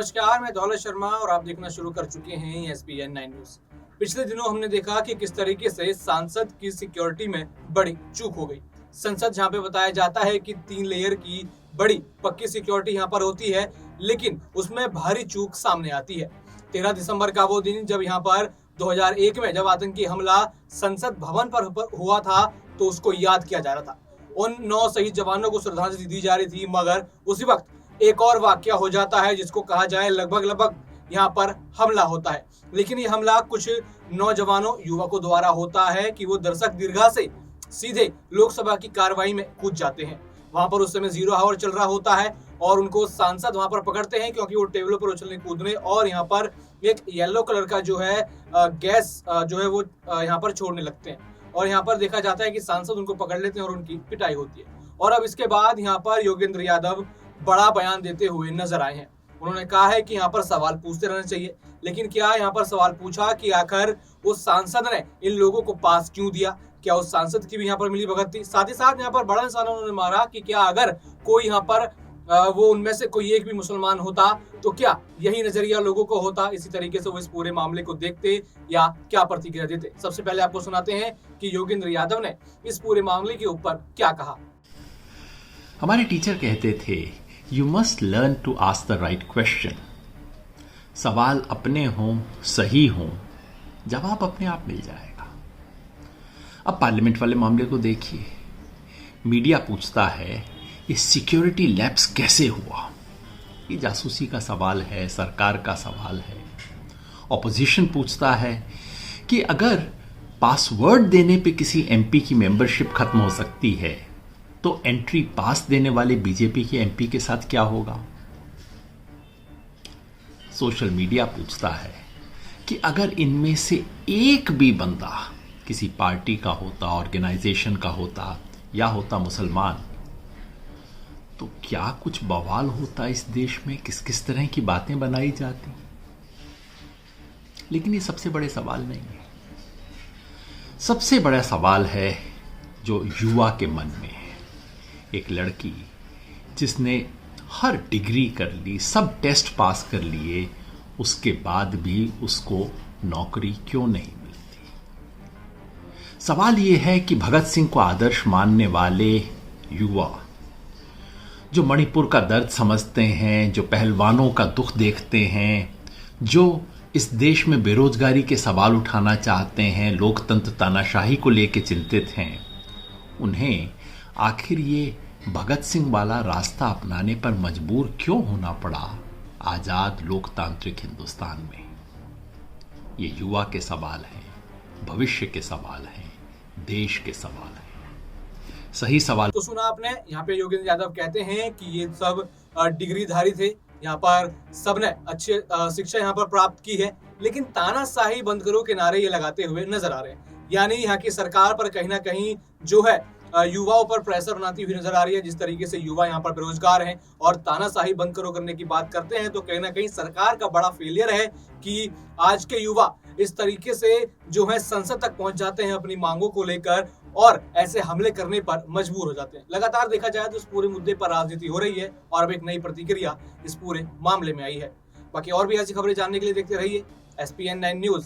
नमस्कार, मैं दौलत शर्मा और आप देखना शुरू कर चुके हैं SPN 9 न्यूज। पिछले दिनों हमने देखा कि किस तरीके से सांसद की सिक्योरिटी में बड़ी चूक हो गई। संसद जहां पे बताया जाता है कि 3 लेयर की बड़ी पक्की सिक्योरिटी यहां पर होती है, लेकिन उसमें भारी चूक सामने आती है। 13 दिसंबर का वो दिन जब यहां पर 2001 में जब आतंकी हमला संसद भवन पर हुआ था, तो उसको याद किया जा रहा था। उन 9 शहीद जवानों को श्रद्धांजलि दी जा रही थी, मगर उसी वक्त एक और वाकया हो जाता है जिसको कहा जाए लगभग यहाँ पर हमला होता है। लेकिन ये हमला कुछ नौजवानों युवकों द्वारा होता है कि वो दर्शक दीर्घा से सीधे लोकसभा की कार्रवाई में कूद जाते हैं। वहां पर उस समय 0 आवर चल रहा होता है और उनको सांसद वहां पर पकड़ते हैं क्योंकि वो टेबलों पर उछलने कूदने और यहाँ पर एक येलो कलर का जो है गैस जो है वो यहाँ पर छोड़ने लगते हैं। और यहाँ पर देखा जाता है कि सांसद उनको पकड़ लेते हैं और उनकी पिटाई होती है। और अब इसके बाद यहाँ पर योगेंद्र यादव बड़ा बयान देते हुए नजर आए हैं। उन्होंने कहा है कि यहाँ पर सवाल पूछते रहना चाहिए, लेकिन क्या यहाँ पर सवाल पूछा कि आखिर उस सांसद ने इन लोगों को पास क्यों दिया? क्या उस सांसद की भी यहाँ पर मिली भगत थी? साथ ही साथ यहाँ पर बड़ा निशाना उन्होंने मारा कि क्या अगर कोई यहाँ पर वो उनमें से कोई एक भी मुसलमान होता तो क्या यही नजरिया लोगों को होता? इसी तरीके से वो इस पूरे मामले को देखते या क्या प्रतिक्रिया देते? सबसे पहले आपको सुनाते हैं कि योगेंद्र यादव ने इस पूरे मामले के ऊपर क्या कहा। हमारे टीचर कहते थे, you must learn to ask the right question. सवाल अपने हों, सही हों, जवाब अपने आप मिल जाएगा। अब पार्लियामेंट वाले मामले को देखिए। मीडिया पूछता है ये सिक्योरिटी लैप्स कैसे हुआ? ये जासूसी का सवाल है, सरकार का सवाल है। ऑपोजिशन पूछता है कि अगर पासवर्ड देने पे किसी एमपी की मेंबरशिप खत्म हो सकती है तो एंट्री पास देने वाले बीजेपी के एमपी के साथ क्या होगा? सोशल मीडिया पूछता है कि अगर इनमें से एक भी बंदा किसी पार्टी का होता, ऑर्गेनाइजेशन का होता या होता मुसलमान, तो क्या कुछ बवाल होता इस देश में? किस किस तरह की बातें बनाई जाती। लेकिन ये सबसे बड़े सवाल नहीं है। सबसे बड़ा सवाल है जो युवा के मन में है। एक लड़की जिसने हर डिग्री कर ली, सब टेस्ट पास कर लिए, उसके बाद भी उसको नौकरी क्यों नहीं मिलती? सवाल यह है कि भगत सिंह को आदर्श मानने वाले युवा जो मणिपुर का दर्द समझते हैं, जो पहलवानों का दुख देखते हैं, जो इस देश में बेरोजगारी के सवाल उठाना चाहते हैं, लोकतंत्र तानाशाही को लेकर चिंतित हैं, उन्हें आखिर ये भगत सिंह वाला रास्ता अपनाने पर मजबूर क्यों होना पड़ा आजाद लोकतांत्रिक हिंदुस्तान में? ये युवा के सवाल हैं, भविष्य के सवाल हैं, देश के सवाल हैं। सही सवाल तो सुना आपने। यहाँ पे योगेंद्र यादव कहते हैं कि ये सब डिग्रीधारी थे, यहाँ पर सबने अच्छी शिक्षा यहाँ पर प्राप्त की है, लेकिन तानाशाही बंद करो के नारे ये लगाते हुए नजर आ रहे हैं। यानी यहाँ की सरकार पर कहीं ना कहीं जो है युवाओं पर प्रेशर बनाती हुई नजर आ रही है। जिस तरीके से युवा यहाँ पर बेरोजगार हैं और तानाशाही बंद करो करने की बात करते हैं, तो कहीं ना कहीं सरकार का बड़ा फेलियर है कि आज के युवा इस तरीके से जो है संसद तक पहुंच जाते हैं अपनी मांगों को लेकर और ऐसे हमले करने पर मजबूर हो जाते हैं। लगातार देखा जाए तो इस पूरे मुद्दे पर राजनीति हो रही है और अब एक नई प्रतिक्रिया इस पूरे मामले में आई है। बाकी और भी ऐसी खबरें जानने के लिए देखते रहिए SPN 9 न्यूज।